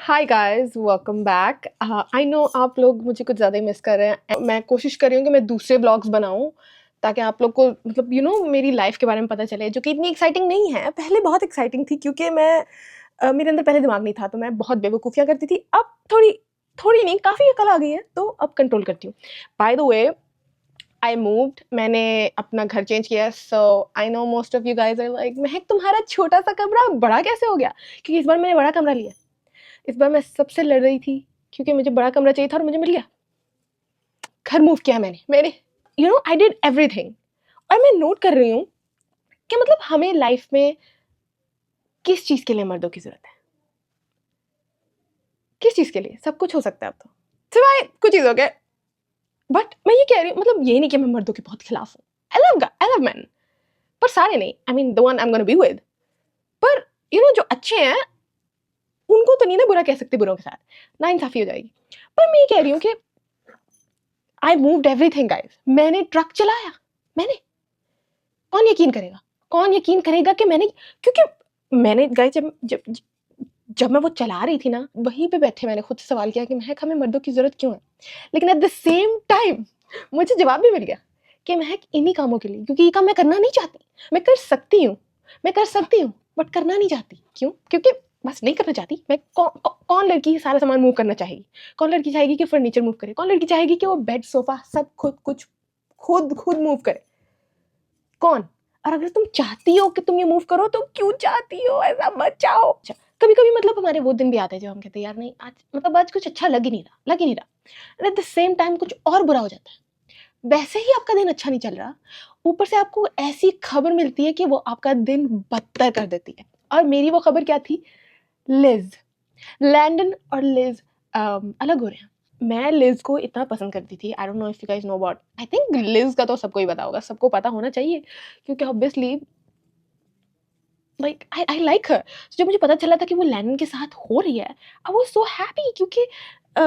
Hi guys, welcome back. I know आप लोग मुझे कुछ ज़्यादा ही मिस कर रहे हैं। मैं कोशिश कर रही हूँ कि मैं दूसरे ब्लॉग्स बनाऊँ ताकि आप लोग को मतलब मेरी लाइफ के बारे में पता चले, जो कि इतनी एक्साइटिंग नहीं है। पहले बहुत एक्साइटिंग थी क्योंकि मेरे अंदर पहले दिमाग नहीं था, तो मैं बहुत बेवकूफ़ियाँ करती थी। अब थोड़ी थोड़ी नहीं, काफ़ी अकल आ गई है, तो अब कंट्रोल करती हूँ। By the way, I moved, मैंने अपना घर चेंज किया। So I know most of you guys are like, Mahek तुम्हारा छोटा सा कमरा बड़ा कैसे हो गया? क्योंकि इस बार मैंने बड़ा कमरा लिया। इस बार मैं सबसे लड़ रही थी क्योंकि मुझे बड़ा कमरा चाहिए था और मुझे मिल गया। घर मूव किया मैंने आई डिड एवरीथिंग। और मैं नोट कर रही हूँ कि मतलब हमें लाइफ में किस चीज़ के लिए मर्दों की ज़रूरत है? किस चीज़ के लिए? सब कुछ हो सकता है अब तो, सिवाय कुछ चीज़ों के। बट मैं ये कह रही हूँ, मतलब ये नहीं कि मैं मर्दों के बहुत खिलाफ हूँ। आई लव मैन, पर सारे नहीं। I mean the one I am gonna be with. पर जो अच्छे हैं उनको तो नहीं ना बुरा कह सकते, बुरों के साथ ना इंसाफी हो जाएगी। पर मैं ये कह रही हूँ कि आई मूव्ड एवरीथिंग गाइस। मैंने ट्रक चलाया। मैंने कौन यकीन करेगा? कौन यकीन करेगा कि मैंने, क्योंकि मैंने गाइस जब जब जब मैं वो चला रही थी ना, वहीं पे बैठे मैंने खुद से सवाल किया कि महक हमें मर्दों की जरूरत क्यों है? लेकिन एट द सेम टाइम मुझे जवाब भी मिल गया कि महक इन्हीं कामों के लिए, क्योंकि ये काम मैं करना नहीं चाहती। मैं कर सकती हूँ बट करना नहीं चाहती। क्यों? क्योंकि बस नहीं करना चाहती। मैं कौन लड़की सारा सामान मूव करना चाहेगी? कौन लड़की चाहेगी कि फर्नीचर मूव करे? कौन लड़की चाहेगी कि वो बेड सोफा सब खुद मूव करे? कौन? और अगर तुम चाहती हो कि तुम ये मूव करो तो क्यों चाहती हो? ऐसा मत चाहो। कभी कभी मतलब हमारे वो दिन भी आते हैं जब हम कहते हैं यार नहीं, आज मतलब आज कुछ अच्छा लग ही नहीं रहा। एट द सेम टाइम कुछ और बुरा हो जाता है। वैसे ही आपका दिन अच्छा नहीं चल रहा, ऊपर से आपको ऐसी खबर मिलती है कि वो आपका दिन बदतर कर देती है। और मेरी वो खबर क्या थी? लिज, लैंडन और लिज अलग हो रहे हैं। मैं लिज को इतना पसंद करती थी। I don't know if you guys know about, I think Liz का तो सबको ही पता होगा, सबको पता होना चाहिए क्योंकि ऑब्वियसली लाइक आई लाइक हर। जब मुझे पता चला था कि वो लैंडन के साथ हो रही है, आई वाज सो हैप्पी क्योंकि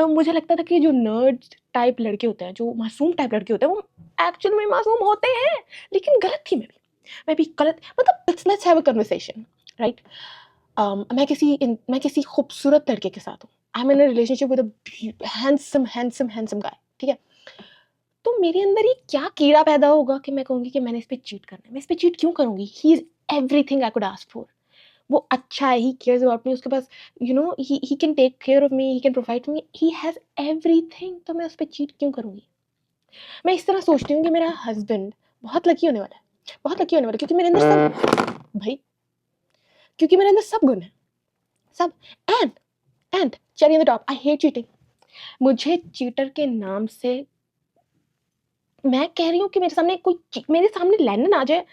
मुझे लगता था कि जो नर्ड टाइप लड़के होते हैं, जो मासूम टाइप लड़के होते हैं, वो एक्चुअल में मासूम होते हैं। लेकिन गलत थी मैं भी गलत। मतलब let's have a conversation, right? मैं किसी खूबसूरत लड़के के साथ हूँ। I am in a relationship with a handsome guy, ठीक है? तो मेरे अंदर ये क्या कीड़ा पैदा होगा कि मैं कहूँगी कि मैंने इस पे चीट करना है। मैं इस पे चीट क्यों करूँगी? He is everything I could ask for. वो अच्छा है, ही केयर्स अबाउट मी, उसके पास he can take care of me, he can provide me, he has everything. तो मैं उस पर चीट क्यों करूँगी? मैं इस तरह सोचती हूँ कि मेरा हस्बैंड बहुत लकी होने वाला है, बहुत लकी होने वाला है, क्योंकि मेरे अंदर सब भाई क्योंकि मेरे अंदर सब गुण है, सब। And cherry on the top, I hate cheating. मुझे चीटर के नाम से, मैं कह रही हूँ कि मेरे सामने लैंडन आ जाए,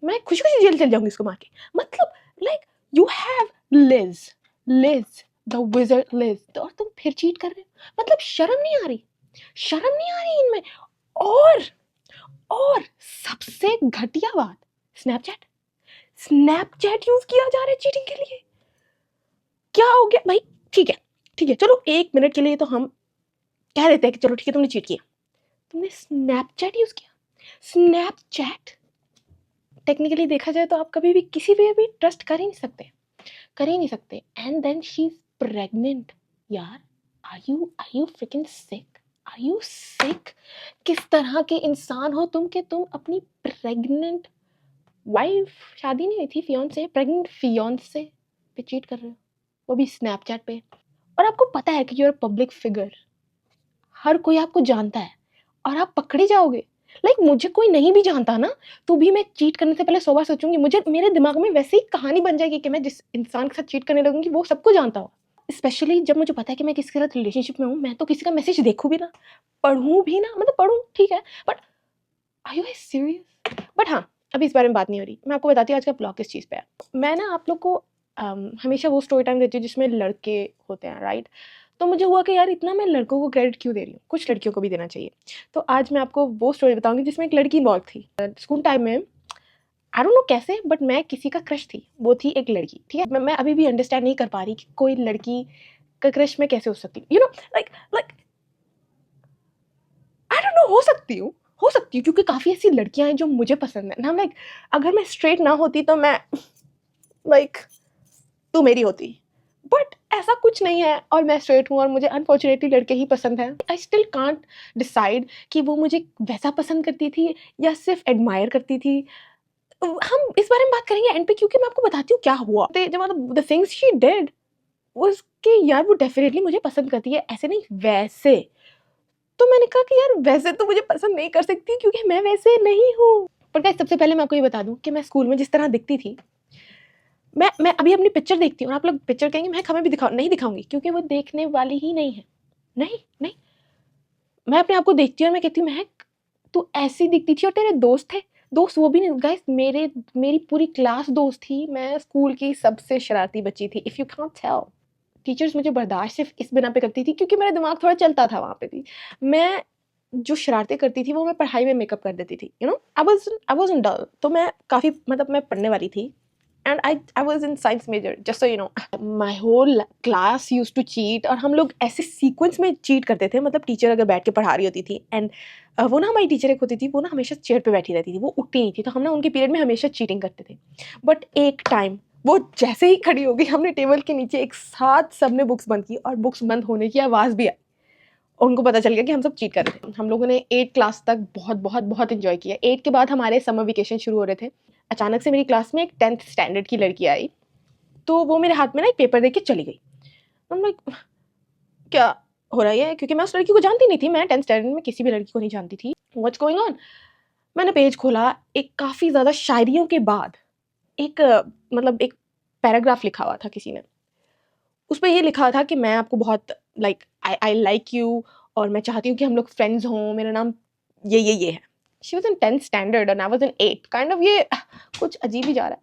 मैं खुशी खुशी जेल चल जाऊंगी इसको मार के। मतलब like you have Liz, the wizard Liz, और तुम फिर चीट कर रहे हो। मतलब शर्म नहीं आ रही? शर्म नहीं आ रही इनमें? और और सबसे घटिया बात, स्नैपचैट यूज किया जा रहा है चीटिंग के लिए। क्या हो गया भाई? ठीक है, चलो एक मिनट के लिए तो हम कह देते हैं कि चलो ठीक है, तुमने चीट किया, तुमने स्नैपचैट यूज किया। स्नैपचैट टेक्निकली देखा जाए तो आप कभी भी किसी पे भी ट्रस्ट कर ही नहीं सकते। And then she is pregnant. यार, are you freaking sick? Are you sick? किस तरह के इंसान हो तुम कि तुम अपनी प्रेग्नेंट वाइफ, शादी नहीं हुई थी, फियांसे, प्रेग्नेंट फियांसे पे चीट कर रहे हो, वो भी स्नैपचैट पे। और आपको पता है कि यू आर पब्लिक फिगर, हर कोई आपको जानता है और आप पकड़े जाओगे। मुझे कोई नहीं भी जानता ना, तो भी मैं चीट करने से पहले 100 बार सोचूंगी। मुझे मेरे दिमाग में वैसे ही कहानी बन जाएगी कि मैं जिस इंसान के साथ चीट करने लगूंगी वो सबको जानता हो। स्पेशली जब मुझे पता है कि मैं किसी के साथ रिलेशनशिप में हूँ, मैं तो किसी का मैसेज देखूँ भी ना, पढ़ूँ भी ना, मतलब पढ़ूँ ठीक है, but are you serious? But हाँ, अभी इस बारे में बात नहीं हो रही। मैं आपको बताती हूँ आज का ब्लॉग किस चीज़ पे है। मैं ना आप लोग को हमेशा वो स्टोरी टाइम देती हूँ जिसमें लड़के होते हैं, राइट? तो मुझे हुआ कि यार इतना मैं लड़कों को क्रेडिट क्यों दे रही हूँ, कुछ लड़कियों को भी देना चाहिए। तो आज मैं आपको वो स्टोरी बताऊंगी जिसमें एक लड़की इन्वॉल्व थी। स्कूल टाइम में आई डोंट नो कैसे, बट मैं किसी का क्रश थी, वो थी एक लड़की, ठीक है? मैं अभी भी अंडरस्टैंड नहीं कर पा रही कि कोई लड़की का क्रश में कैसे हो सकती, लाइक आई डोंट नो, हो सकती हूँ क्योंकि काफ़ी ऐसी लड़कियां हैं जो मुझे पसंद है ना। लाइक अगर मैं स्ट्रेट ना होती तो मैं लाइक तू मेरी होती, बट ऐसा कुछ नहीं है और मैं स्ट्रेट हूँ और मुझे अनफॉर्चुनेटली लड़के ही पसंद हैं। आई स्टिल कांट डिसाइड कि वो मुझे वैसा पसंद करती थी या सिर्फ एडमायर करती थी। हम इस बारे में बात करेंगे एंड पे, क्योंकि मैं आपको बताती हूँ क्या हुआ। जब द थिंग्स शी डिड उसके, यार वो डेफिनेटली मुझे पसंद करती है, ऐसे नहीं वैसे। तो मैंने कहा कि यार वैसे तो मुझे पसंद नहीं कर सकती क्योंकि मैं वैसे नहीं हूँ। पर गाइस सबसे पहले मैं आपको ये बता दूं कि मैं स्कूल में जिस तरह दिखती थी, मैं अभी अपनी पिक्चर देखती हूँ और आप लोग पिक्चर कहेंगे मैं हमें भी नहीं दिखाऊंगी क्योंकि वो देखने वाली ही नहीं है। नहीं नहीं, मैं अपने आप को देखती हूँ और मैं कहती हूँ महक तू ऐसी दिखती थी और तेरे दोस्त थे, दोस्त वो भी नहीं गाइस, मेरी पूरी क्लास दोस्त थी। मैं स्कूल की सबसे शरारती बच्ची थी, if you can't tell. Teachers मुझे बर्दाश्त सिर्फ इस बिना पे करती थी क्योंकि मेरा दिमाग थोड़ा चलता था वहाँ पे भी। मैं जो शरारतें करती थी वो मैं पढ़ाई में मेकअप कर देती थी, you know. I was in dull, तो मैं काफ़ी मतलब मैं पढ़ने वाली थी and I was in science major, just so you know. My whole class used to cheat और हम लोग ऐसे सीक्वेंस में चीट करते थे। मतलब टीचर अगर बैठ के पढ़ा रही होती थी एंड वो ना हमारी टीचर एक होती थी, वो ना हमेशा चेयर पे बैठी रहती थी, वो उठती नहीं थी, तो हम ना उनके पीरियड में हमेशा चीटिंग करते थे। बट एक टाइम वो जैसे ही खड़ी हो गई, हमने टेबल के नीचे एक साथ सबने बुक्स बंद की और बुक्स बंद होने की आवाज़ भी आई। उनको पता चल गया कि हम सब चीट कर रहे थे। हम लोगों ने 8 क्लास तक बहुत बहुत बहुत एंजॉय किया। 8 के बाद हमारे समर वेकेशन शुरू हो रहे थे। अचानक से मेरी क्लास में एक 10th स्टैंडर्ड की लड़की आई, तो वो मेरे हाथ में ना एक पेपर दे के चली गई। लाइक क्या हो रहा है, क्योंकि मैं उस लड़की को जानती नहीं थी, मैं 10th स्टैंडर्ड में किसी भी लड़की को नहीं जानती थी। What's going on. मैंने पेज खोला, एक काफ़ी ज़्यादा शायरियों के बाद एक मतलब एक पैराग्राफ लिखा हुआ था किसी ने। उस पे ये लिखा था कि मैं आपको बहुत लाइक आई लाइक यू और मैं चाहती हूँ कि हम लोग फ्रेंड्स हों, मेरा नाम ये है। She was in 10th standard and I was in 8th, kind of ये कुछ अजीब ही जा रहा है।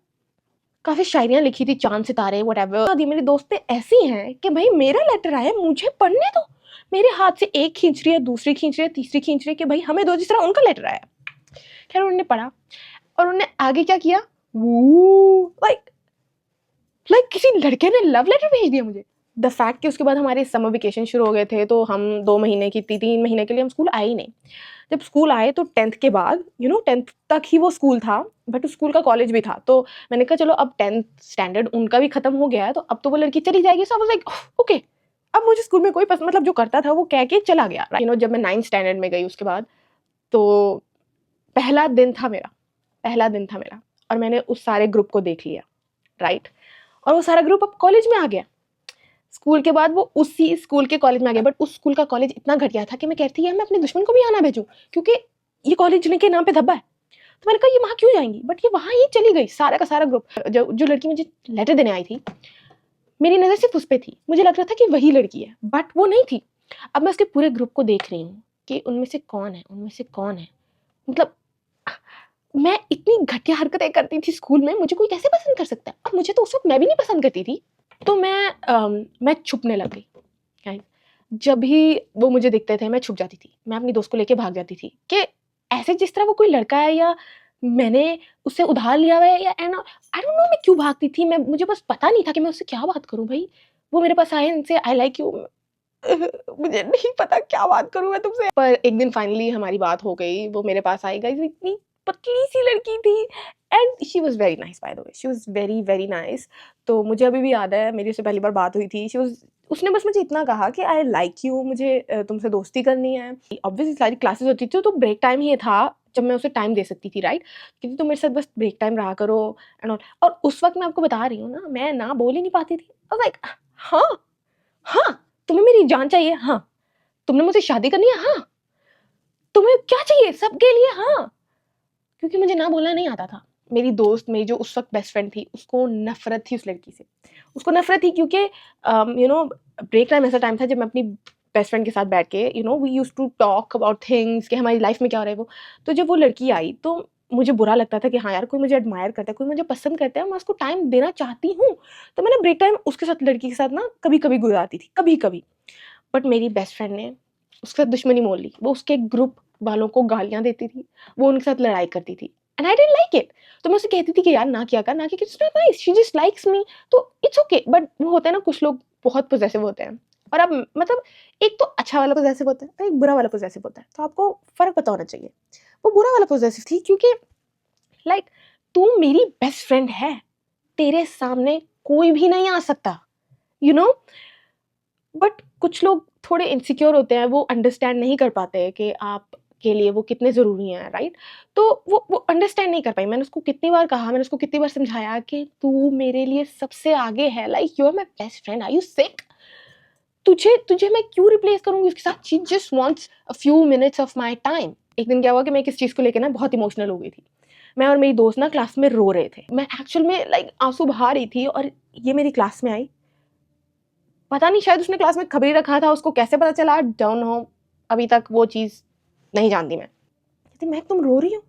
काफ़ी शायरियाँ लिखी थी, चाँद सितारे व्हाटएवर। मेरी दोस्तें ऐसी हैं कि भाई मेरा लेटर आया मुझे पढ़ने दो। मेरे हाथ से एक खींच रही है, दूसरी खींच रही है, तीसरी खींच रही है कि भाई हमें दो, जिस तरह उनका लेटर आया। खैर उन्होंने पढ़ा और उन्होंने आगे क्या किया, लाइक किसी लड़के ने लव लेटर भेज दिया मुझे। द फैक्ट कि उसके बाद हमारे समर वेकेशन शुरू हो गए थे, तो हम 2 महीने की 3 महीने के लिए हम स्कूल आए ही नहीं। जब स्कूल आए तो 10th के बाद, यू नो 10th तक ही वो स्कूल था, बट उस स्कूल का कॉलेज भी था। तो मैंने कहा चलो अब 10th स्टैंडर्ड उनका भी खत्म हो गया है, तो अब तो वो लड़की चली जाएगी। सो आई वाज लाइक ओके, अब मुझे स्कूल में कोई मतलब जो करता था वो कह के चला गया। यू नो जब मैं 9th स्टैंडर्ड में गई उसके बाद, तो पहला दिन था मेरा और मैंने उस सारे ग्रुप को देख लिया, राइट। और वो सारा ग्रुप अब कॉलेज में आ गया। स्कूल के बाद वो उसी स्कूल के कॉलेज में आ गया, बट उस स्कूल का कॉलेज इतना घटिया था कि मैं कहती यार मैं अपने दुश्मन को भी यहाँ ना भेजूँ, क्योंकि ये कॉलेज के नाम पे धब्बा है। तो मैंने कहा ये वहाँ क्यों जाएंगी, बट ये वहाँ ही चली गई, सारा का सारा ग्रुप। जो लड़की मुझे लेटर देने आई थी, मेरी नज़र सिर्फ उस पर थी, मुझे लग रहा था कि वही लड़की है, बट वो नहीं थी। अब मैं उसके पूरे ग्रुप को देख रही हूँ कि उनमें से कौन है। मतलब मैं इतनी घटिया हरकतें करती थी स्कूल में, मुझे कोई कैसे पसंद कर सकता है। अब मुझे तो उस वक्त मैं भी नहीं पसंद करती थी, तो मैं छुपने लग गई। गाइस जब भी वो मुझे दिखते थे मैं छुप जाती थी, मैं अपनी दोस्त को लेके भाग जाती थी कि ऐसे जिस तरह वो कोई लड़का है या मैंने उससे उधार लिया हुआ है या एंड आई डोंट नो मैं क्यों भागती थी। मैं मुझे बस पता नहीं था कि मैं उससे क्या बात करूं। भाई वो मेरे पास आए इनसे आई लाइक यू, मुझे नहीं पता क्या बात करूं मैं तुमसे। पर एक दिन फाइनली हमारी बात हो गई, वो मेरे पास आई। गाइस इतनी पतली सी लड़की थी and she was very nice, bye the way she was very very nice. तो मुझे अभी भी याद है मेरी उससे पहली बार बात हुई थी, उसने बस मुझे इतना कहा कि आई लाइक यू, मुझे तुमसे दोस्ती करनी है। ऑब्वियसली सारी क्लासेस होती थी तो ब्रेक टाइम ही था जब मैं उसे टाइम दे सकती थी, राइट। क्योंकि तुम मेरे साथ बस ब्रेक टाइम रहा करो एंड ऑल। और उस वक्त मैं आपको बता रही हूँ ना, मैं ना बोल ही नहीं पाती थी। लाइक हाँ हाँ, तुम्हें मेरी जान चाहिए, हाँ तुमने मुझसे शादी करनी है, हाँ तुम्हें क्या चाहिए, सबके लिए हाँ। क्योंकि मुझे ना बोलना नहीं आता था। मेरी दोस्त, मेरी जो उस वक्त बेस्ट फ्रेंड थी, उसको नफरत थी उस लड़की से। उसको नफरत थी क्योंकि यू नो ब्रेक टाइम ऐसा टाइम था जब मैं अपनी बेस्ट फ्रेंड के साथ बैठ के you know we use to talk about things कि हमारी लाइफ में क्या हो रहा है वो। तो जब वो लड़की आई तो मुझे बुरा लगता था कि हाँ यार कोई मुझे एडमायर करता है, कोई मुझे पसंद करता है, मैं उसको टाइम देना चाहती हूँ। तो मैंने ब्रेक टाइम उसके साथ, लड़की के साथ ना कभी कभी गुजारती थी, कभी कभी। बट मेरी बेस्ट फ्रेंड ने उसके साथ दुश्मनी मोल ली। वो उसके ग्रुप वालों को गालियां देती थी, वो उनके साथ लड़ाई करती थी and I didn't like it. तो मैं उसे कहती थी कि यार ना किया कर, ना कि it's not nice, she just likes me, तो इट्स ओके। बट वो होता है ना, कुछ लोग बहुत पोजेसिव होते हैं। और अब मतलब एक तो अच्छा वाला पोजेसिव होता है और एक बुरा वाला पोजेसिव होता है, तो आपको फर्क पता होना चाहिए। वो बुरा वाला पोजेसिव थी क्योंकि लाइक तू मेरी बेस्ट फ्रेंड है, तेरे सामने कोई भी नहीं आ सकता, यू नो। बट कुछ लोग थोड़े इनसिक्योर होते हैं, वो अंडरस्टैंड नहीं कर पाते हैं कि आप के लिए वो कितने ज़रूरी हैं, राइट? तो वो अंडरस्टैंड नहीं कर पाई। मैंने उसको कितनी बार कहा, मैंने उसको कितनी बार समझाया कि तू मेरे लिए सबसे आगे है, like you are my best friend, are you sick? तुझे तुझे मैं क्यों रिप्लेस करूंगी उसके साथ? She just wants a few minutes of my time. एक दिन क्या हुआ कि मैं किस चीज़ को लेकर ना बहुत इमोशनल हो गई थी। मैं और मेरी दोस्त ना क्लास में रो रहे थे। मैं एक्चुअल में लाइक आंसू बहा रही थी और ये मेरी क्लास में आई। पता नहीं, शायद उसने क्लास में खबर ही रखा था, उसको कैसे पता चला, डोंट नो। अभी तक वो चीज़ नहीं जानती मैं। कहती महक तुम रो रही हो,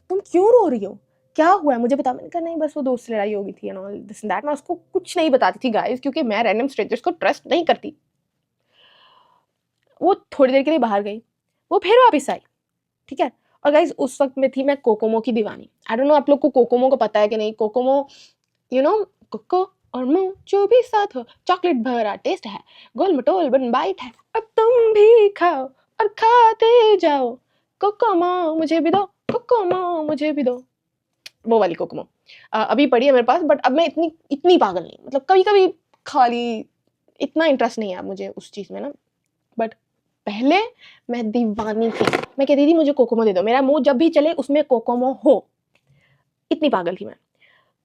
तुम क्यों रो रही हो, क्या हुआ है, मुझे बता। मैंने कहा नहीं बस वो दोस्त से लड़ाई हो गई थी and all this and that. मैं उसको कुछ नहीं बताती थी गाइस, क्योंकि मैं रैंडम स्ट्रेंजर्स को ट्रस्ट नहीं करती। वो थोड़ी देर के लिए बाहर गई, वो फिर वापस आई, ठीक है। और गाइस उस वक्त में थी मैं कोकोमो की दीवानी। आई डोंट नो आप लोग को कोकोमो को पता है कि नहीं। कोकोमो, यू नो, कोको और मो जो भी साथ हो, चॉकलेट भरा टेस्ट है, गोल मटोल बन बाइट है, अब तुम भी खाओ और खाते जाओ, कोकोमो मुझे भी दो, कोकोमो मुझे भी दो। वो वाली कोकोमो अभी पड़ी है मेरे पास, बट अब मैं इतनी इतनी पागल नहीं, मतलब कभी कभी खा ली, इतना इंटरेस्ट नहीं है अब मुझे उस चीज़ में ना। बट पहले मैं दीवानी थी, मैं कहती थी मुझे कोकोमो दे दो, मेरा मुंह जब भी चले उसमें कोकोमो हो, इतनी पागल थी मैं।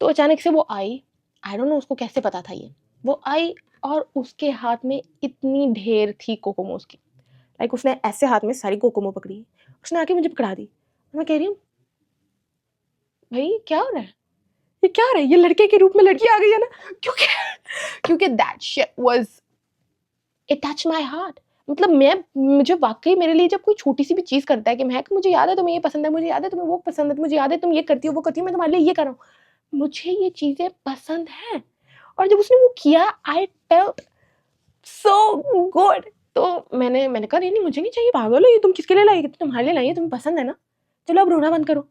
तो अचानक से वो आई, आई डोंट नो उसको कैसे पता था ये। वो आई और उसके हाथ में इतनी ढेर थी कोकोमोस की, लाइक उसने ऐसे हाथ में सारी कोकोमो पकड़ी, उसने आके मुझे पकड़ा दी। मैं कह रही हूँ भाई क्या हो रहा है, ये क्या हो रहा है, ये लड़के के रूप में लड़की आ गई है ना, क्योंकि क्योंकि that shit was, it touch my heart. मतलब मैं, मुझे वाकई मेरे लिए जब कोई छोटी सी भी चीज़ करता है कि महक मुझे याद है तुम्हें ये पसंद है, मुझे याद है तुम्हें वो पसंद है, मुझे याद है तुम ये करती हो वो करती हो, मैं तुम्हारे लिए ये कर रहा हूँ, मुझे ये चीज़ें पसंद हैं। और जब उसने वो किया आई फेल्ट सो गुड। तो मैंने कहा नहीं नहीं मुझे नहीं चाहिए, पागल हो, ये तुम किसके लिए लाई, तुम्हारे लिए लाई है, तुम्हें पसंद है ना, चलो अब रोना बंद करो।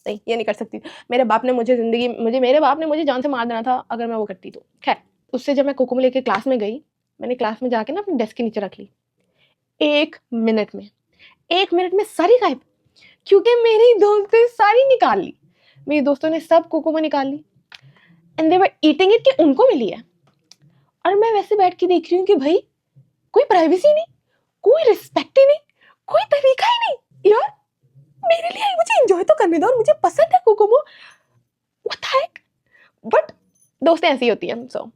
नहीं ये नहीं कर सकती। मेरे बाप ने मुझे जिंदगी, मेरे बाप ने मुझे जान से मार देना था अगर मैं वो करती तो। खैर उससे जब मैं कोकोमो लेके क्लास में गई, मैंने क्लास में जाके ना अपने डेस्क के नीचे रख ली। 1 मिनट में, 1 मिनट में सारी गायब, क्योंकि मेरी दोस्त ने सारी निकाल ली। मेरी दोस्तों ने सब कोकोमो निकाल ली and they were eating it, कि उनको मिली है। और मैं वैसे बैठ के देख रही हूँ कि भाई कोई प्राइवेसी नहीं, कोई रिस्पेक्ट ही नहीं, कोई तरीका ही नहीं यार, मेरे लिए मुझे एंजॉय तो करने दो, और मुझे पसंद है Kokomo, what the heck. But दोस्तें ऐसी होती हैं। सो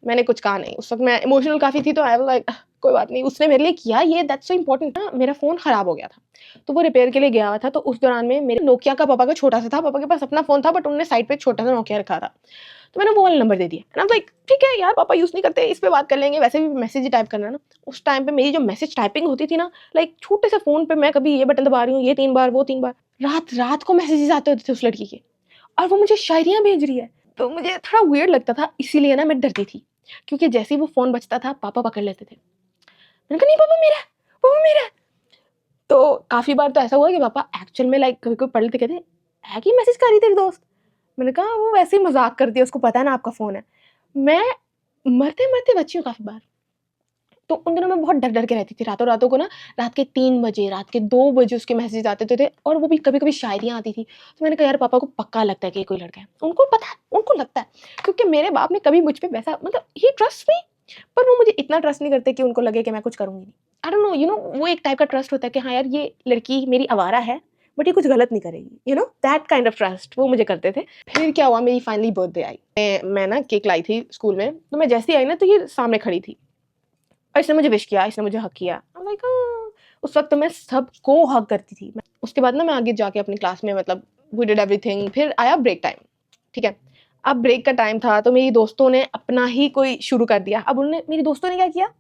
मैंने कुछ कहा नहीं, उस वक्त मैं इमोशनल काफ़ी थी, तो आई वाज लाइक कोई बात नहीं, उसने मेरे लिए किया ये, दैट्स सो इंपॉर्टेंट ना। मेरा फ़ोन ख़राब हो गया था, तो वो रिपेयर के लिए गया हुआ था, तो उस दौरान में मेरे नोकिया का पापा का छोटा सा था, पापा के पास अपना फ़ोन था बट उन्होंने साइड पे एक छोटा सा नोकिया रखा था, तो मैंने वो वाला नंबर दे दिया एंड आई वाज लाइक ठीक है यार, पापा यूज़ नहीं करते, इस पे बात कर लेंगे, वैसे भी मैसेज ही टाइप करना है ना। उस टाइम पे मेरी जो मैसेज टाइपिंग होती थी ना, लाइक छोटे से फ़ोन पे मैं कभी ये बटन दबा रही हूँ, ये 3 बार वो 3 बार, रात रात को मैसेजेस आते होते थे उस लड़की के, और वो मुझे शायरियाँ भेज रही है। तो मुझे थोड़ा वियर्ड लगता था, इसीलिए ना मैं डरती थी, क्योंकि जैसे ही वो फ़ोन बजता था पापा पकड़ लेते थे। मैंने कहा नहीं पापा मेरा है, पापा मेरा है। तो काफ़ी बार तो ऐसा हुआ कि पापा एक्चुअल में लाइक कभी-कभी पढ़ लेते, कहते है कि मैसेज कर रही तेरी दोस्त। मैंने कहा वो वैसे ही मज़ाक करती है, उसको पता है ना आपका फ़ोन है। मैं मरते-मरते बची हूँ काफ़ी बार। तो उन दिनों मैं बहुत डर-डर के रहती थी, रातों-रातों को ना, रात के 3 बजे, रात के 2 बजे उसके मैसेज आते थे और वो भी कभी-कभी शायरियाँ आती थी। तो मैंने कहा यार पापा को पक्का लगता है कि ये कोई लड़का है। उनको पता है, उनको लगता है, क्योंकि मेरे बाप ने कभी मुझ पे वैसा, मतलब ही ट्रस्ट मी, पर वो मुझे इतना ट्रस्ट नहीं करते कि उनको लगे कि मैं कुछ करूँगी नहीं। आई डोंट नो, यू नो, वो एक टाइप का ट्रस्ट होता है कि हाँ यार ये लड़की मेरी आवारा है, बट ये कुछ गलत नहीं करेगी, you know, that kind of trust वो मुझे करते थे। फिर क्या हुआ, मेरी फाइनली बर्थडे आई। मैं ना केक लाई थी स्कूल में, तो मैं जैसे ही आई ना तो ये सामने खड़ी थी और इसने मुझे विश किया, इसने मुझे हग किया। आई एम लाइक उस वक्त तो मैं सबको हग करती थी। उसके बाद ना मैं आगे जाके अपनी क्लास में, मतलब वी डिड एवरीथिंग। फिर आया ब्रेक टाइम, ठीक है। अब ब्रेक का टाइम था तो मेरी दोस्तों ने अपना ही कोई शुरू कर दिया। अब उन्होंने, मेरी दोस्तों ने क्या किया,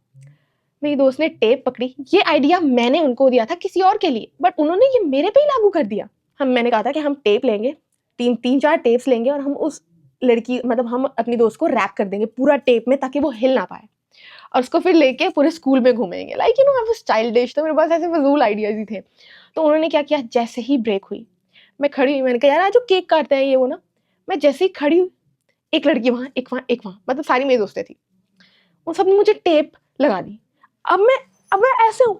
मेरी दोस्त ने टेप पकड़ी। ये आइडिया मैंने उनको दिया था किसी और के लिए, बट उन्होंने ये मेरे पे ही लागू कर दिया। मैंने कहा था कि हम टेप लेंगे, 3-4 टेप्स लेंगे और हम उस लड़की, मतलब हम अपनी दोस्त को रैप कर देंगे पूरा टेप में, ताकि वो हिल ना पाए, और उसको फिर लेके पूरे स्कूल में घूमेंगे। Like you know, I was childish, तो मेरे पास ऐसे फजूल आइडियाज ही थे। तो उन्होंने क्या किया, जैसे ही ब्रेक हुई मैं खड़ी हुई, मैंने कहा यार आज जो केक काटते हैं ये वो ना, मैं जैसे ही खड़ी हुई, एक लड़की वहाँ, एक वहाँ, एक वहाँ, मतलब सारी मेरी दोस्तें थी, उन सब ने मुझे टेप लगा दी। अब मैं अब मैं ऐसे हूँ,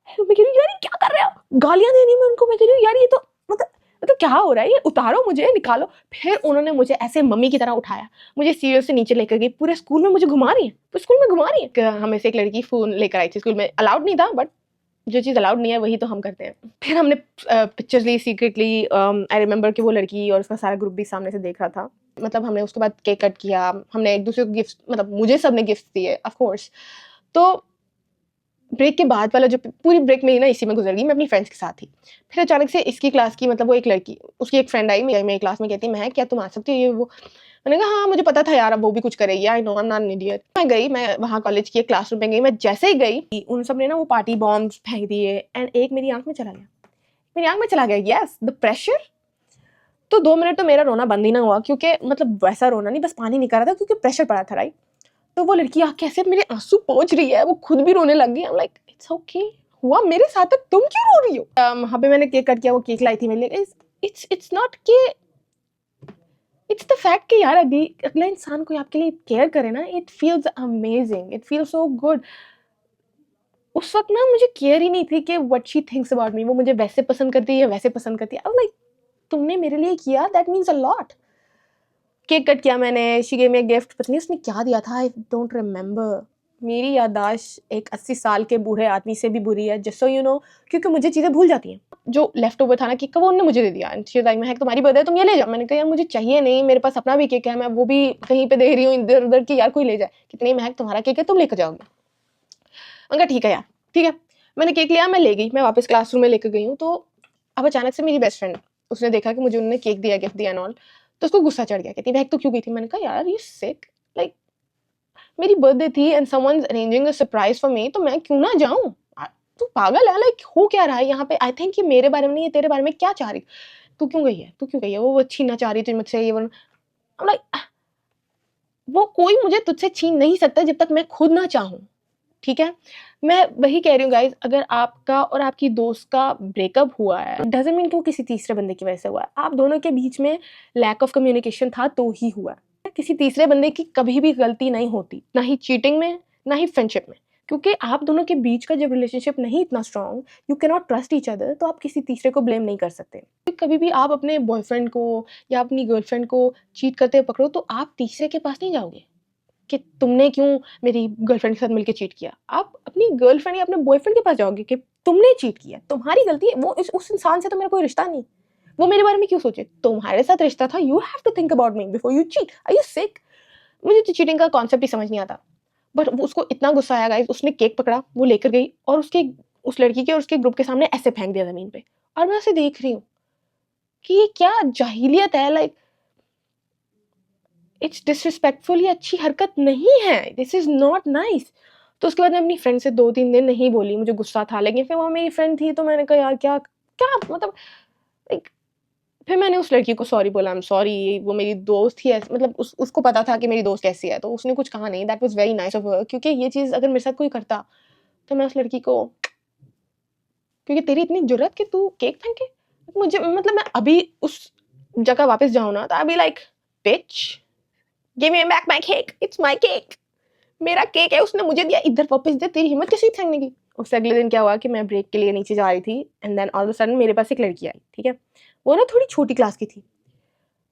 मैं कह रही हूँ यार ये क्या कर रहे हो, गालियाँ दे रही मैं उनको। मैं कह रही हूँ यार ये तो, मतलब मतलब क्या हो रहा है, ये उतारो मुझे, निकालो। फिर उन्होंने मुझे ऐसे मम्मी की तरह उठाया, मुझे सीढ़ियों से नीचे लेकर गई, पूरे स्कूल में मुझे घुमा रही है, पूरे स्कूल में घुमा रही है। हमें से एक लड़की फ़ोन लेकर आई थी स्कूल में, अलाउड नहीं था, बट जो चीज़ अलाउड नहीं है वही तो हम करते हैं। फिर हमने पिक्चर्स ली सीक्रेटली। आई रिमेंबर कि वो लड़की और उसका सारा ग्रुप भी सामने से देख रहा था। मतलब हमने उसके बाद केक कट किया, हमने एक दूसरे को गिफ्ट, मतलब मुझे सबने गिफ्ट दिए ऑफ कोर्स। तो ब्रेक के बाद वाला जो पूरी ब्रेक मेरी ना इसी में गुजर गई, मैं अपनी फ्रेंड्स के साथ थी। फिर अचानक से इसकी क्लास की, मतलब वो एक लड़की, उसकी एक फ्रेंड आई मेरी क्लास में, कहती मैं क्या तुम आ सकती हो ये वो। मैंने कहा हाँ मुझे पता था यार, अब वो भी कुछ करेगी, I know, I am not an idiot. मैं गई, मैं वहाँ कॉलेज की क्लासरूम में गई। मैं जैसे ही गई, उन सब ने ना वो पार्टी बॉम्ब्स फेंक दिए, एंड एक मेरी आंख में चला गया, मेरी आंख में चला गया। Yes, the pressure. तो 2 मिनट तो मेरा रोना बंद ही ना हुआ, क्योंकि मतलब वैसा रोना नहीं, बस पानी निकल रहा था क्योंकि प्रेशर पड़ा था, राइट। तो वो लड़की आके ऐसे मेरे आंसू पोंछ रही है, वो खुद भी रोने लग गई। आई एम लाइक इट्स ओके, हुआ मेरे साथ है, तुम क्यों रो रही हो। वहाँ पे मैंने केक कट किया, वो केक लाई थी मेरे लिए। इट्स नॉट के, इट्स द फैक्ट कि यार अगला इंसान कोई आपके लिए केयर करे ना, it feels amazing, it feels so good. उस वक्त ना मुझे केयर ही नहीं थी कि what she thinks about me, वो मुझे वैसे पसंद करती है या वैसे पसंद करती है। आई लाइक तुमने मेरे लिए किया, that means a lot. Cake cut किया मैंने, she gave me a gift, पता नहीं उसने क्या दिया था, आई डोंट रिमेंबर। मेरी याददाश्त एक 80 साल के बूढ़े आदमी से भी बुरी है, जस्ट सो यू नो, क्योंकि मुझे चीज़ें भूल जाती हैं। जो लेफ्ट ओवर था ना केक का, वो उन्होंने मुझे दे दिया। शी लाइक महक तुम्हारी बर्थडे, तुम ये ले जाओ। मैंने कहा यार मुझे चाहिए नहीं, मेरे पास अपना भी केक है, मैं वो भी कहीं पे दे रही हूँ इधर उधर की, यार कोई ले जाए। कितनी महक तुम्हारा केक है, तुम लेकर जाओगे। मैंने कहा ठीक है यार, ठीक है। मैंने केक लिया, मैं ले गई, मैं वापस क्लासरूम में लेकर गई हूँ। तो अब अचानक से मेरी बेस्ट फ्रेंड, उसने देखा कि मुझे उन्होंने केक दिया, गिफ्ट दिया एंड ऑल, तो उसको गुस्सा चढ़ गया। कहती महक तो क्यों गई थी। मैंने कहा यार यू सिक, लाइक मेरी बर्थडे थी and someone's arranging a surprise for me, तो मैं क्यों ना जाऊं। तू पागल है, लाइक हो क्या रहा है यहाँ पे। आई थिंक ये मेरे बारे में नहीं है, तेरे बारे में क्या चाह रही, तू क्यों गई है, तू क्यों गई है, वो छीनना चाह रही थी मुझसे ये वो। लाइक वो कोई मुझे तुझसे छीन नहीं सकता जब तक मैं खुद ना चाहूँ, ठीक है। मैं वही कह रही हूँ गाइज, अगर आपका और आपकी दोस्त का ब्रेकअप हुआ है, डजंट मीन कि वो किसी तीसरे बंदे की वजह से हुआ है। आप दोनों के बीच में लैक ऑफ कम्युनिकेशन था तो ही हुआ है। किसी तीसरे बंदे की कभी भी गलती नहीं होती, ना ही चीटिंग में, ना ही फ्रेंडशिप में, क्योंकि आप दोनों के बीच का जब रिलेशनशिप नहीं इतना strong, you can not trust each other, तो आप किसी तीसरे को ब्लेम नहीं कर सकते। कभी भी आप अपने बॉयफ्रेंड को या अपनी गर्लफ्रेंड को चीट करते पकड़ो तो आप तीसरे के पास नहीं जाओगे कि तुमने क्यों मेरी गर्लफ्रेंड के साथ मिलकर चीट किया। आप अपनी गर्लफ्रेंड या अपने बॉयफ्रेंड के पास जाओगे कि तुमने चीट किया, तुम्हारी गलती है, वो उस इंसान से तो मेरा कोई रिश्ता नहीं, वो मेरे बारे में क्यों सोचे, तुम्हारे साथ रिश्ता था, you have to think about me before you cheat. Are you sick. मुझे तो चीटिंग का कॉन्सेप्ट ही समझ नहीं आता, बट उसको इतना गुस्सा आया गाइस, उसने केक पकड़ा, वो लेकर गई और उस लड़की के और उसके ग्रुप के सामने ऐसे फेंक दिया जमीन पे। और मैं उसे देख रही हूँ कि ये क्या जाहिलियत है, लाइक इट्स डिसरिस्पेक्टफुल, ये अच्छी हरकत नहीं है, दिस इज नॉट नाइस। तो उसके बाद मैं अपनी फ्रेंड से 2-3 दिन नहीं बोली, मुझे गुस्सा था, लेकिन फिर वो मेरी फ्रेंड थी तो मैंने कहा यार क्या क्या मतलब, लाइक फिर मैंने उस लड़की को सॉरी बोला, आई एम सॉरी, वो मेरी दोस्त ही है, मतलब उसको पता था कि मेरी दोस्त कैसी है, तो उसने कुछ कहा नहीं। That was very nice of her, क्योंकि ये चीज़ अगर मेरे साथ कोई करता तो मैं उस लड़की को, क्योंकि तेरी इतनी जुर्रत कि तू केक फेंके, मुझे मतलब मैं अभी उस जगह वापस जाऊँ ना तो I be like bitch, give me back my cake, it's my cake, मेरा केक है, उसने मुझे दिया, इधर वापस दे, तेरी हिम्मत कैसी फेंकने की। उससे अगले दिन क्या हुआ कि मैं ब्रेक के लिए नीचे जा रही थी and then all of a sudden मेरे पास एक लड़की आई, ठीक है। वो ना थोड़ी छोटी क्लास की थी,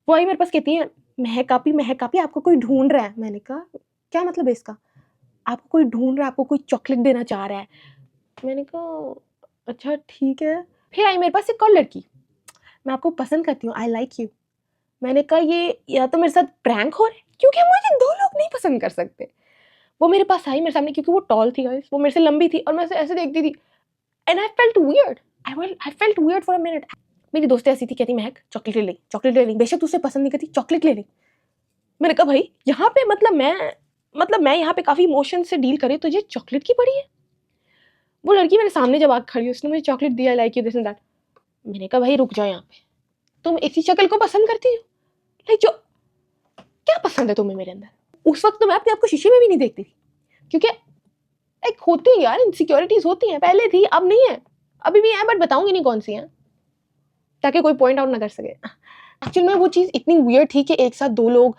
वो आई मेरे पास, कहती है महक आपी आपको कोई ढूंढ रहा है। मैंने कहा क्या मतलब है इसका, आपको कोई ढूंढ रहा है, आपको कोई चॉकलेट देना चाह रहा है। मैंने कहा अच्छा ठीक है। फिर आई मेरे पास एक और लड़की, मैं आपको पसंद करती हूँ, आई लाइक यू। मैंने कहा ये या तो मेरे साथ प्रैंक हो रहा है, क्योंकि मुझे 2 लोग नहीं पसंद कर सकते। वो मेरे पास आई मेरे सामने, क्योंकि वो टॉल थी गाइस, वो मेरे से लंबी थी और मैं ऐसे देखती थी and I felt weird, I felt weird for a minute. मेरी दोस्त ऐसी थी, कहती महक चॉकलेट ले ले, बेशक तुझसे पसंद नहीं करती, चॉकलेट ले ले। मैंने कहा भाई यहाँ पे मतलब मैं यहाँ पे काफी इमोशन से डील करी, तुझे चॉकलेट की पड़ी है। वो लड़की मेरे सामने जब आके खड़ी, उसने मुझे चॉकलेट दिया, like you this and that. मैंने कहा भाई रुक जाओ, यहाँ पे तुम इसी शक्ल को पसंद करती हो, लाइक जो क्या पसंद है तुम्हें मेरे अंदर। उस वक्त तो मैं अपने आप को शीशे में भी नहीं देखती थी, क्योंकि एक होती है यार, इनसिक्योरिटीज होती हैं, पहले थी अब नहीं है, अभी भी है, बट बताऊंगी नहीं कौन सी है ताकि कोई पॉइंट आउट ना कर सके। एक्चुअल में वो चीज़ इतनी वियर्ड थी कि एक साथ 2 लोग,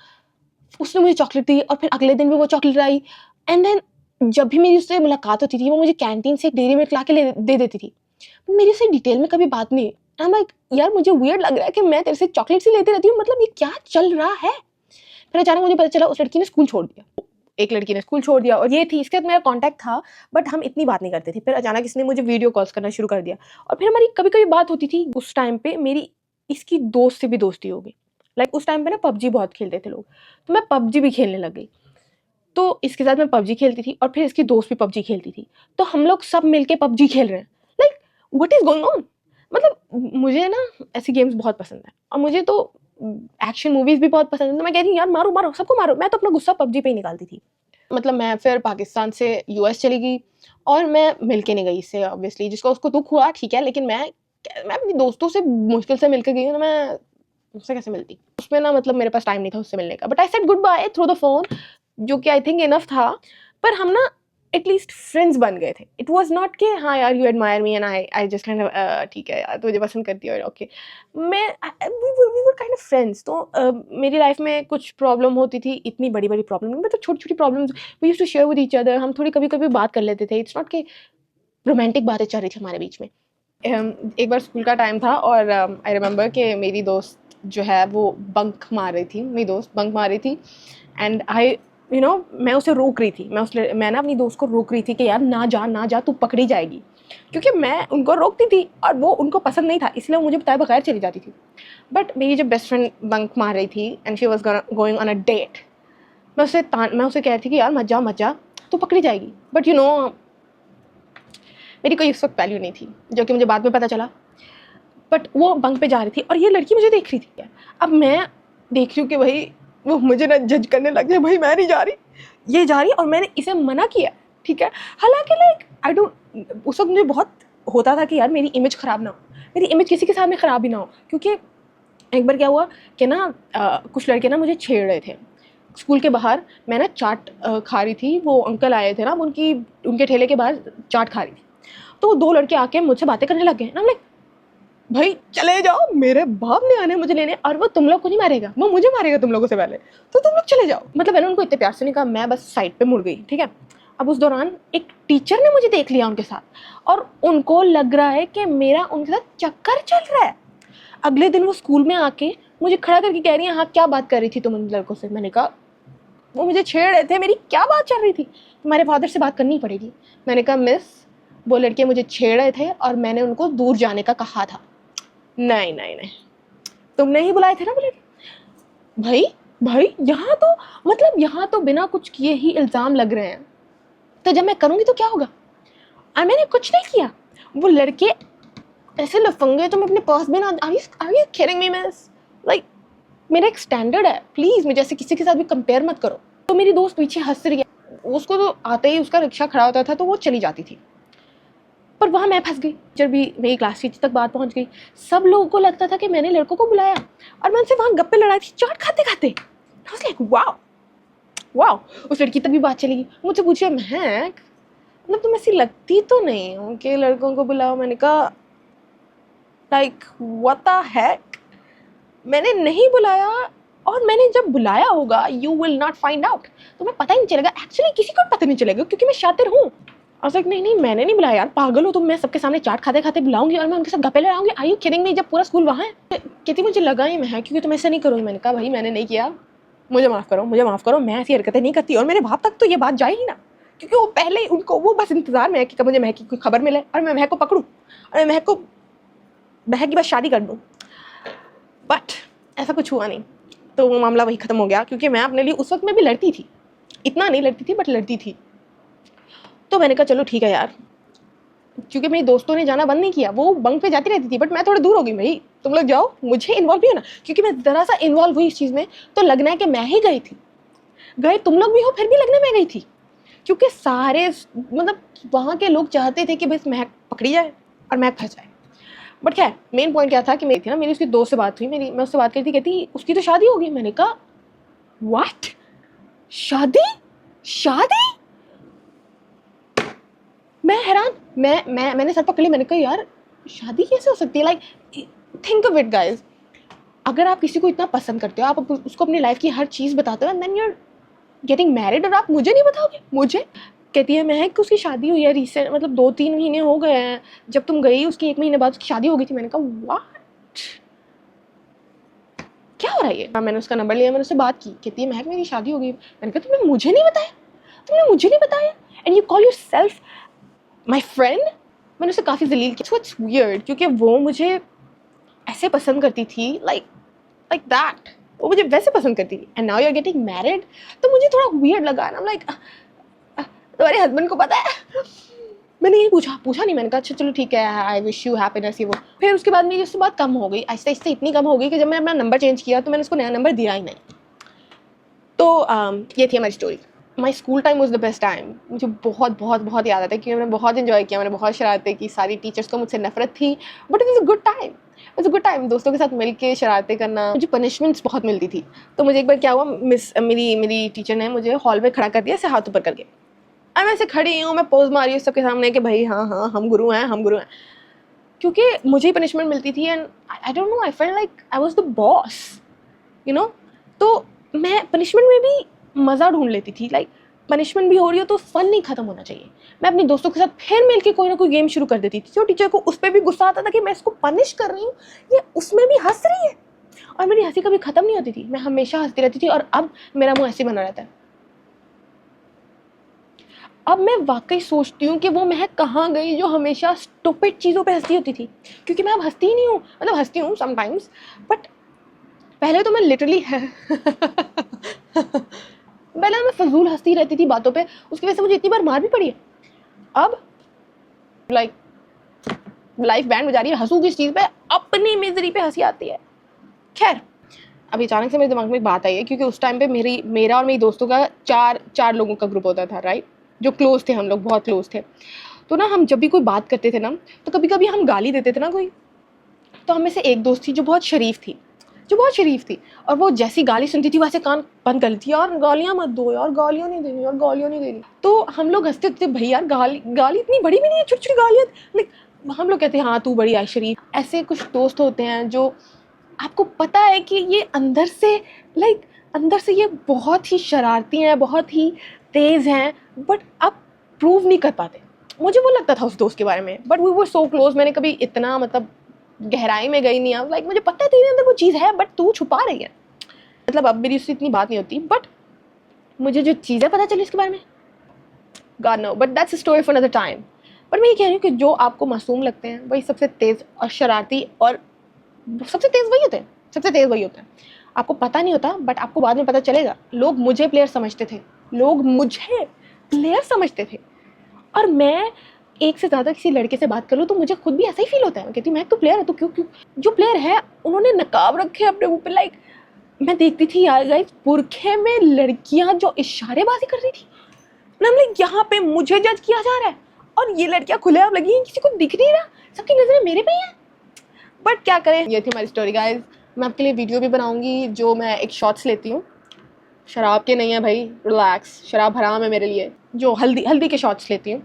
उसने मुझे चॉकलेट दी और फिर अगले दिन भी वो चॉकलेट आई एंड देन जब भी मेरी उससे मुलाकात होती थी वो मुझे कैंटीन से एक डेयरी मिल्क ला के दे देती थी। मेरी से डिटेल में कभी बात नहीं, I'm like, यार मुझे weird लग रहा है कि मैं तेरे से चॉकलेट ही लेती रहती हूँ, मतलब ये क्या चल रहा है। फिर अचानक मुझे पता चला उस लड़की ने स्कूल छोड़ दिया, एक लड़की ने स्कूल छोड़ दिया, और ये थी, इसके साथ मेरा कांटेक्ट था बट हम इतनी बात नहीं करते थे। फिर अचानक इसने मुझे वीडियो कॉल्स करना शुरू कर दिया, और फिर हमारी कभी कभी बात होती थी। उस टाइम पे मेरी इसकी दोस्त से भी दोस्ती हो गई। लाइक उस टाइम पे ना पबजी बहुत खेलते थे लोग, तो मैं पबजी भी खेलने लग गई। तो इसके साथ मैं पबजी खेलती थी, और फिर इसकी दोस्त भी पबजी खेलती थी, तो हम लोग सब मिलके पबजी खेल रहे हैं। Like what is going on. मतलब मुझे ना ऐसी गेम्स बहुत पसंद है, और मुझे तो एक्शन मूवीज भी बहुत पसंद है। तो मैं कहती हूँ यार मारो मारो सबको मारो। मैं तो अपना गुस्सा पबजी पे ही निकालती थी। मतलब मैं फिर पाकिस्तान से यूएस चली गई, और मैं मिल के नहीं गई इससे, ऑब्वियसली जिसको उसको दुख हुआ ठीक है, लेकिन मैं अपनी दोस्तों से मुश्किल से मिल के गई हूँ, तो मैं उससे कैसे मिलती। उसमें ना मतलब मेरे पास टाइम नहीं था उससे मिलने का, but I said good bye through the phone, जो कि आई थिंक इनफ था। पर हम ना एटलीस्ट फ्रेंड्स बन गए थे। इट वॉज नॉट कि हाँ यार you admire me and I just kind of ठीक है यार तुझे पसंद करती हो, ओके। मैं we were kind of friends. तो मेरी लाइफ में कुछ प्रॉब्लम होती थी, इतनी बड़ी बड़ी प्रॉब्लम नहीं, मतलब छोटी छोटी problems we used to share with each other. हम थोड़ी कभी कभी बात कर लेते थे। इट्स नॉट कि रोमांटिक बातें चल रही थी हमारे बीच में। एक बार स्कूल का टाइम था, और आई रिमेंबर कि मेरी दोस्त जो है वो बंक मार रही थी, मेरी दोस्त बंक मार रही थी, एंड आई मैं उसे रोक रही थी। मैं ना अपनी दोस्त को रोक रही थी कि यार ना जा तू पकड़ी जाएगी, क्योंकि मैं उनको रोकती थी और वो उनको पसंद नहीं था, इसलिए वो मुझे बताए बगैर चली जाती थी। बट मेरी जब बेस्ट फ्रेंड बंक मार रही थी and she was going on a date, मैं उसे कह रही थी कि यार मत जा तू पकड़ी जाएगी। बट मेरी कोई उस वक्त वैल्यू नहीं थी, जो कि मुझे बाद में पता चला। बट वो बंक पे जा रही थी, और ये लड़की मुझे देख रही थी। अब मैं देख रही हूँ कि भाई वो मुझे ना जज करने लग जाए, भाई मैं नहीं जा रही, ये जा रही, और मैंने इसे मना किया, ठीक है। हालांकि लाइक आई डोंट, उस वक्त मुझे बहुत होता था कि यार मेरी इमेज ख़राब ना हो, मेरी इमेज किसी के सामने ख़राब ही ना हो। क्योंकि एक बार क्या हुआ कि ना कुछ लड़के ना मुझे छेड़ रहे थे स्कूल के बाहर। मैं ना चाट खा रही थी, वो अंकल आए थे ना, उनके ठेले के बाहर चाट खा रही थी। तो वो दो लड़के आके मुझसे बातें करने लग गए ना। लाइक भाई चले जाओ, मेरे बाप ने आने मुझे लेने, और वो तुम लोग को नहीं मारेगा, वो मुझे मारेगा तुम लोगों से पहले, तो तुम लोग चले जाओ। मतलब मैंने उनको इतने प्यार से नहीं कहा, मैं बस साइड पे मुड़ गई, ठीक है। अब उस दौरान एक टीचर ने मुझे देख लिया उनके साथ, और उनको लग रहा है कि मेरा उनके साथ चक्कर चल रहा है। अगले दिन वो स्कूल में आके मुझे खड़ा करके कह रही है, हाँ क्या बात कर रही थी तुम उन लड़कों से। मैंने कहा वो मुझे छेड़ रहे थे, मेरी क्या बात चल रही थी, तुम्हारे फादर से बात करनी पड़ेगी। मैंने कहा मिस, वो लड़के मुझे छेड़ रहे थे और मैंने उनको दूर जाने का कहा था। नहीं, तुमने ही बुलाए थे ना बोले। भाई यहाँ तो मतलब यहाँ तो बिना कुछ किए ही इल्ज़ाम लग रहे हैं, तो जब मैं करूँगी तो क्या होगा। और मैंने कुछ नहीं किया। वो लड़के ऐसे लफंगे, तो मैं अपने पास भी ना, are you kidding me miss. Like मेरा एक स्टैंडर्ड है, प्लीज़ मुझे ऐसे किसी के साथ भी कंपेयर मत करो। तो मेरी दोस्त पीछे हंस रही है, उसको तो आते ही उसका रिक्शा खड़ा होता था तो वो चली जाती थी, पर वहाँ मैं फंस गई। जब भी मेरी क्लास टीचर तक बात पहुँच गई, सब लोगों को लगता था कि मैंने लड़कों को बुलाया, और मैं उनसे वहाँ गप्पे लड़ाई थी चाट खाते खाते। Like wow. उस लड़की तक भी बात चली गई, मुझसे पूछे महक मतलब तुम ऐसी लगती तो नहीं हो कि लड़कों को बुलाओ। मैंने कहा लाइक व्हाट द हेक, मैंने नहीं बुलाया, और मैंने जब बुलाया होगा you will not find out, तुम्हें पता ही नहीं चलेगा। एक्चुअली किसी को पता नहीं चलेगा क्योंकि मैं शातिर हूँ। और नहीं मैंने नहीं बुलाया यार, पागल हो तुम, मैं सबके सामने चाट खाते खाते बुलाऊंगी और मैं उनके साथ गप्पे लड़ाऊंगी। आई यू किडिंग मी, जब पूरा स्कूल वहाँ है। कहती मुझे लगा ही मैं है क्योंकि तुम ऐसा नहीं करोगी। मैंने कहा भाई मैंने नहीं किया, मुझे माफ़ करो, मैं ऐसी हरकतें नहीं करती, और मेरे बाप तक तो ये बात जाए ही ना, क्योंकि वो पहले ही उनको वो बस इंतजार में है कि कब मुझे महक की कोई खबर मिले और मैं महक को पकड़ूँ और मैं महक की बस शादी कर दूँ। बट ऐसा कुछ हुआ नहीं, तो वो मामला वही ख़त्म हो गया, क्योंकि मैं अपने लिए उस वक्त में भी लड़ती थी, इतना नहीं लड़ती थी बट लड़ती थी। तो मैंने कहा चलो ठीक है यार, क्योंकि मेरी दोस्तों ने जाना बंद नहीं किया, वो बंक पे जाती रहती थी, बट मैं थोड़ा दूर हो गई। भाई तुम लोग जाओ, मुझे इन्वॉल्व भी होना, क्योंकि मैं ज़रा सा इन्वॉल्व हुई इस चीज़ में तो लगना है कि मैं ही गई थी। गए तुम लोग भी हो, फिर भी लगने में गई थी, क्योंकि सारे मतलब वहाँ के लोग चाहते थे कि बस महक पकड़ी जाए और महक फंस जाए। बट क्या मेन पॉइंट क्या था कि मेरी थी ना, मेरी उसकी दोस्त से बात हुई, मैं उससे बात करी थी, कहती उसकी तो शादी हो गई। मैंने कहा व्हाट, शादी। मैं हैरान, मैंने सर पकड़ ली। मैंने कहा यार शादी कैसे हो सकती है। Like think of it guys, अगर आप किसी को इतना पसंद करते हो, आप उसको अपनी लाइफ की हर चीज़ बताते हो, and then you are getting married, और आप मुझे नहीं बताओगे। मुझे कहती है महक उसकी शादी हुई है रिसेंट, मतलब 2-3 महीने हो गए हैं, जब तुम गई उसके 1 महीने बाद उसकी शादी हो गई थी। मैंने कहा व्हाट, क्या हो रहा है ये? मैंने उसका नंबर लिया, मैंने उससे बात की। कहती है महक मेरी शादी हो गई। मैंने कहा तुमने मुझे नहीं बताया, तुमने मुझे नहीं बताया, and you call yourself my friend. मैंने उसे काफ़ी जलील किया। सो इट्स वियर्ड, क्योंकि वो मुझे ऐसे पसंद करती थी, लाइक दैट, वो मुझे वैसे पसंद करती थी, and now you are getting married. तो मुझे थोड़ा वियर्ड लगा। आई एम लाइक तुम्हारे हस्बैंड को पता है? मैंने ये पूछा नहीं। मैंने कहा अच्छा चलो ठीक है, आई विश यू हैप्पीनेस, ये वो। फिर उसके बाद मेरी उससे बात कम हो गई, आहिस्ते आहिस्ते इतनी कम हो गई कि जब मैं अपना नंबर चेंज किया तो मैंने उसको नया नंबर दिया ही नहीं। तो ये थी हमारी story. My school time was the best time. मुझे बहुत बहुत बहुत याद आता है क्योंकि मैंने बहुत इन्जॉय किया, मैंने बहुत शरारतें की। सारी टीचर्स को मुझसे नफरत थी, but it was a good time. It's a good time, दोस्तों के साथ मिल के शरारतें करना। मुझे पनिशमेंट्स बहुत मिलती थी। तो मुझे एक बार क्या हुआ, मेरी टीचर ने मुझे हॉल में खड़ा कर दिया ऐसे हाथ ऊपर करके। अब मैं ऐसे खड़ी हूँ, मैं पोज मारी हूँ सबके सामने कि भाई हाँ हाँ हम गुरु हैं, हम गुरु हैं, क्योंकि मुझे ही पनिशमेंट मिलती थी। And I don't no, I felt like I was the boss, you know. तो मैं पनिशमेंट में भी मज़ा ढूंढ लेती थी। लाइक पनिशमेंट भी हो रही हो तो फन नहीं खत्म होना चाहिए। मैं अपने दोस्तों के साथ फिर मिल के कोई ना कोई गेम शुरू कर देती थी। जो टीचर को उस पर भी गुस्सा आता था कि मैं इसको पनिश कर रही हूँ, ये उसमें भी हंस रही है, और मेरी हंसी कभी ख़त्म नहीं होती थी। मैं हमेशा हंसती रहती थी, और अब मेरा मुँह ऐसे बना रहता है। अब मैं वाकई सोचती हूँ कि वो महक कहाँ गई जो हमेशा स्टूपिड चीज़ों पे हंसती होती थी, क्योंकि मैं अब हंसती ही नहीं हूँ। मतलब हंसती हूँ समटाइम्स, बट पहले तो मैं लिटरली पहले मैं फजूल हंसती रहती थी बातों पे, उसकी वजह से मुझे इतनी बार मार भी पड़ी है। अब लाइक लाइफ बैंड बजा रही है, हंसू किस चीज़ पे? अपनी मिजरी पे हंसी आती है। खैर, अभी अचानक से मेरे दिमाग में एक बात आई है, क्योंकि उस टाइम पे मेरा और मेरी दोस्तों का चार लोगों का ग्रुप होता था, राइट, जो क्लोज थे, हम लोग बहुत क्लोज थे। तो ना हम जब भी कोई बात करते थे ना, तो कभी कभी हम गाली देते थे ना कोई। तो हम में से एक दोस्त थी जो बहुत शरीफ थी, और वो जैसी गाली सुनती थी वैसे कान बंद कर लेती, यार गालियाँ मत दो, यार गालियाँ नहीं देनी, यार गालियाँ नहीं देनी। तो हम लोग हंसते थे, भाई यार गाली इतनी बड़ी भी नहीं है, छोटी छोटी गालियाँ। लाइक हम लोग कहते हैं हाँ तू बड़ी है शरीफ। ऐसे कुछ दोस्त होते हैं जो आपको पता है कि ये अंदर से ये बहुत ही शरारती हैं, बहुत ही तेज़ हैं, बट आप प्रूव नहीं कर पाते। मुझे वो लगता था उस दोस्त के बारे में, but we were so close. मैंने कभी इतना मतलब गहराई में गई नहीं। अब लाइक मुझे पता है तेरे अंदर वो चीज़ है, बट तू छुपा रही है। मतलब अब मेरी उससे इतनी बात नहीं होती, बट मुझे जो चीज़ें पता चली उसके बारे में, God no, but that's a story for another time. पर मैं ये कह रही हूँ कि जो आपको मासूम लगते हैं वही सबसे तेज़ और शरारती, और सबसे तेज़ वही होते हैं, सबसे तेज़ वही होते हैं। आपको पता नहीं होता, बट आपको बाद में पता चलेगा। लोग मुझे प्लेयर समझते थे, और मैं एक से ज़्यादा किसी लड़के से बात कर लूँ तो मुझे खुद भी ऐसा ही फील होता है। मैं कहती हूँ मैं तो प्लेयर है, तो क्यों जो प्लेयर है उन्होंने नकाब रखे अपने मुँह पे। लाइक मैं देखती थी यार गाइस, बुरखे में लड़कियाँ जो इशारेबाजी कर रही थी ना, लाइक यहाँ पे मुझे जज किया जा रहा है, और ये लड़कियाँ खुलेआम लगी हैं, किसी को दिख नहीं रहा, सबकी नज़रें मेरे पे ही हैं। बट क्या करें, ये थी हमारी स्टोरी गाइस। मैं आपके लिए वीडियो भी बनाऊंगी जो मैं एक शॉट्स लेती हूँ, शराब के नहीं है भाई, रिलैक्स, शराब हराम है मेरे लिए। जो हल्दी के शॉट्स लेती हूँ,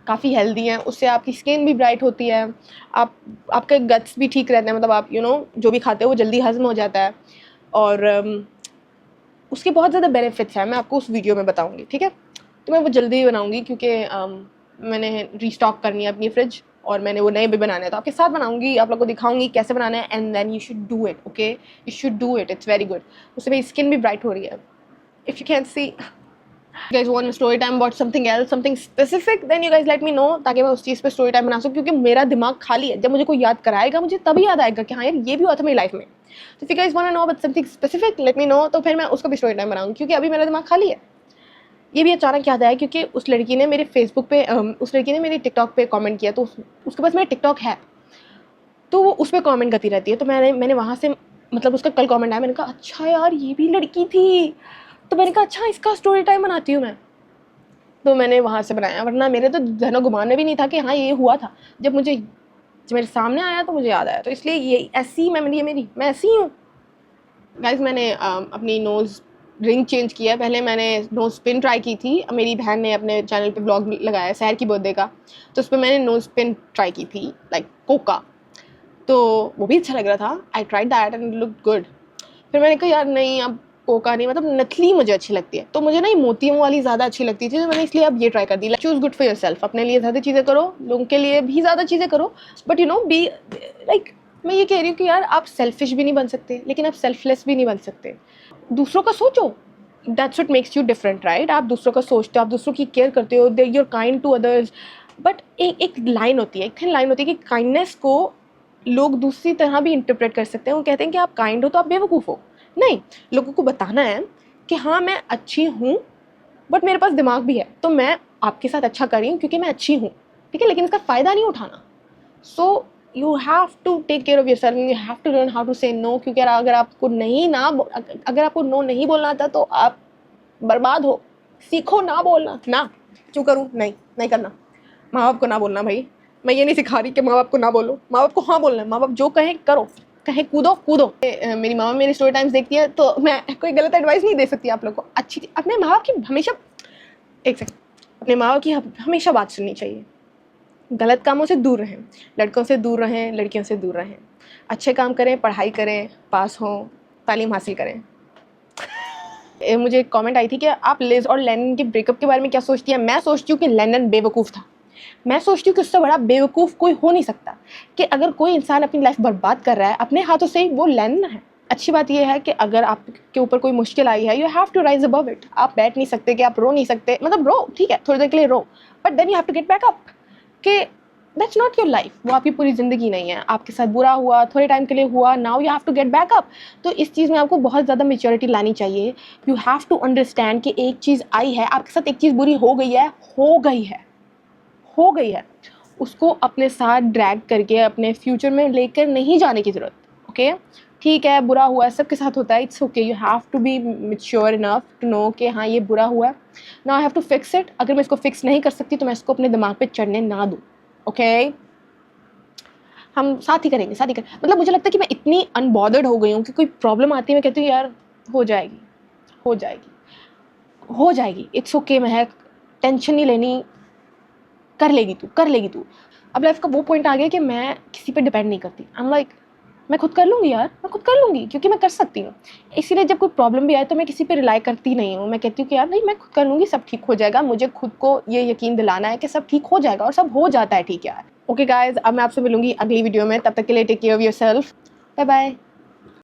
काफ़ी हेल्दी हैं, उससे आपकी स्किन भी ब्राइट होती है, आपके गट्स भी ठीक रहते हैं। मतलब आप जो भी खाते हो वो जल्दी हजम हो जाता है, और उसके बहुत ज़्यादा बेनिफिट्स हैं। मैं आपको उस वीडियो में बताऊँगी, ठीक है? तो मैं वो जल्दी ही बनाऊँगी, क्योंकि मैंने रीस्टॉक करनी है अपनी फ्रिज, और मैंने वो नए भी बनाने हैं, तो आपके साथ बनाऊंगी, आप लोग को दिखाऊंगी कैसे बनाना है, and then you should do it, okay, you should do it, it's very good. उससे मेरी स्किन भी ब्राइट हो रही है। If you can see guys want a story time about something else, something specific, then you guys let me know, ताकि मैं उस चीज़ पे स्टोरी टाइम बना सकूँ, क्योंकि मेरा दिमाग खाली है। जब मुझे कोई याद कराएगा मुझे तभी याद आएगा कि हाँ यार ये भी हुआ था मेरी लाइफ में। तो if you guys want to know about something specific, let me know, तो फिर मैं उसका भी स्टोरी टाइम बनाऊँगी, क्योंकि अभी मेरा दिमाग खाली है। ये भी अचानक याद आया क्योंकि उस लड़की ने मेरे फेसबुक पे उस लड़की ने मेरे टिकटॉक पे कमेंट किया, तो उसके पास मेरा टिकटॉक है, तो वो उस पर कमेंट करती रहती है। तो मैंने वहाँ से मतलब उसका कल कमेंट आया, मैंने कहा अच्छा यार ये भी लड़की थी, तो मैंने कहा अच्छा इसका स्टोरी टाइम बनाती हूँ मैं। तो मैंने वहाँ से बनाया, वरना मेरे तो जहनो गुमान में भी नहीं था कि हाँ ये हुआ था। जब मेरे सामने आया तो मुझे याद आया, तो इसलिए ये ऐसी मेमोरी है मेरी, मैं ऐसी हूँ गाइस। मैंने अपनी नोज़ रिंग चेंज किया है। पहले मैंने नोज़ पिन ट्राई की थी, मेरी बहन ने अपने चैनल पे ब्लॉग लगाया सहर की बर्थडे का, तो उस पर मैंने नोज़ पिन ट्राई की थी, लाइक कोका, तो वो भी अच्छा लग रहा था। I tried that and look good. फिर मैंने कहा यार नहीं, अब कोका नहीं, मतलब नकली मुझे अच्छी लगती है। तो मुझे ना ये मोतियों वाली ज़्यादा अच्छी लगती थी, तो मैंने इसलिए अब ये ट्राई कर दी। Choose good for yourself, अपने लिए ज़्यादा चीज़ें करो, लोगों के लिए भी ज़्यादा चीज़ें करो, but you know be like, मैं ये कह रही हूँ कि यार आप सेल्फिश भी नहीं बन सकते, लेकिन आप सेल्फलेस भी नहीं बन सकते। दूसरों का सोचो, that's what makes you different, right? आप दूसरों का सोचते हो, आप दूसरों की केयर करते हो, they're kind to others. But एक लाइन होती है, एक थिन लाइन होती है कि काइंडनेस को लोग दूसरी तरह भी इंटरप्रेट कर सकते हैं। वो कहते हैं कि आप काइंड हो तो आप बेवकूफ़ हो। नहीं, लोगों को बताना है कि हाँ मैं अच्छी हूँ, बट मेरे पास दिमाग भी है, तो मैं आपके साथ अच्छा कर रही हूँ क्योंकि मैं अच्छी हूँ, ठीक है, लेकिन इसका फ़ायदा नहीं उठाना। So you have to take care of yourself, you have to learn how to say no, क्योंकि अगर आपको अगर आपको नो नहीं बोलना आता तो आप बर्बाद हो। सीखो ना बोलना। ना क्यों करूँ? नहीं करना। माँ बाप को ना बोलना भाई। मैं ये नहीं सिखा रही कि माँ बाप को ना बोलो, माँ बाप को हाँ बोलना है। माँ बाप जो कहें करो, कहें कूदो। मेरी मामा मेरी स्टोरी टाइम्स देखती है, तो मैं कोई गलत एडवाइस नहीं दे सकती आप लोग को। अपने माँ बाप की हमेशा, एक सेकंड, अपने माँ बाप की हमेशा बात सुननी चाहिए। गलत कामों से दूर रहें, लड़कों से दूर रहें, लड़कियों से दूर रहें, अच्छे काम करें, पढ़ाई करें, पास हों, तालीम हासिल करें। मुझे एक कमेंट आई थी कि आप लिज और लेनिन के ब्रेकअप के बारे में क्या सोचती हैं? मैं सोचती हूँ कि लेनिन बेवकूफ़ था। मैं सोचती हूँ कि उससे बड़ा बेवकूफ़ कोई हो नहीं सकता। कि अगर कोई इंसान अपनी लाइफ बर्बाद कर रहा है अपने हाथों से ही, वो लेनिन है। अच्छी बात यह है कि अगर आपके ऊपर कोई मुश्किल आई है, you have to rise above it. आप बैठ नहीं सकते, कि आप रो नहीं सकते, मतलब रो ठीक है थोड़ी देर के लिए रो, but then you have to get back up. कि दैट्स नॉट योर लाइफ, वो आपकी पूरी ज़िंदगी नहीं है। आपके साथ बुरा हुआ, थोड़े टाइम के लिए हुआ, now you have to get back up. तो इस चीज़ में आपको बहुत ज़्यादा मेच्योरिटी लानी चाहिए। यू हैव टू अंडरस्टैंड कि एक चीज़ आई है आपके साथ, एक चीज़ बुरी हो गई है, उसको अपने साथ ड्रैग करके अपने फ्यूचर में लेकर नहीं जाने की ज़रूरत। ओके ठीक है, बुरा हुआ है, सबके साथ होता है, it's okay. You have to be mature enough to know कि हाँ ये बुरा हुआ है, now I have to fix it. अगर मैं इसको फिक्स नहीं कर सकती तो मैं इसको अपने दिमाग पे चढ़ने ना दूँ। ओके हम साथ ही करेंगे। मतलब मुझे लगता है कि मैं इतनी अनबॉदर्ड हो गई हूँ कि कोई प्रॉब्लम आती है मैं कहती हूँ यार हो जाएगी, इट्स ओके महक, टेंशन नहीं लेनी, कर लेगी तू। अब लाइफ का वो पॉइंट आ गया कि मैं किसी पे डिपेंड नहीं करती। आई एम लाइक मैं खुद कर लूँगी यार, मैं खुद कर लूँगी क्योंकि मैं कर सकती हूँ। इसीलिए जब कोई प्रॉब्लम भी आए तो मैं किसी पे रिलाई करती नहीं हूँ। मैं कहती हूँ कि यार नहीं, मैं खुद कर लूँगी, सब ठीक हो जाएगा। मुझे खुद को ये यकीन दिलाना है कि सब ठीक हो जाएगा, और सब हो जाता है ठीक यार। ओके गाइज, अब मैं आपसे मिलूंगी अगली वीडियो में। तब तक के लिए take care of yourself. Bye bye.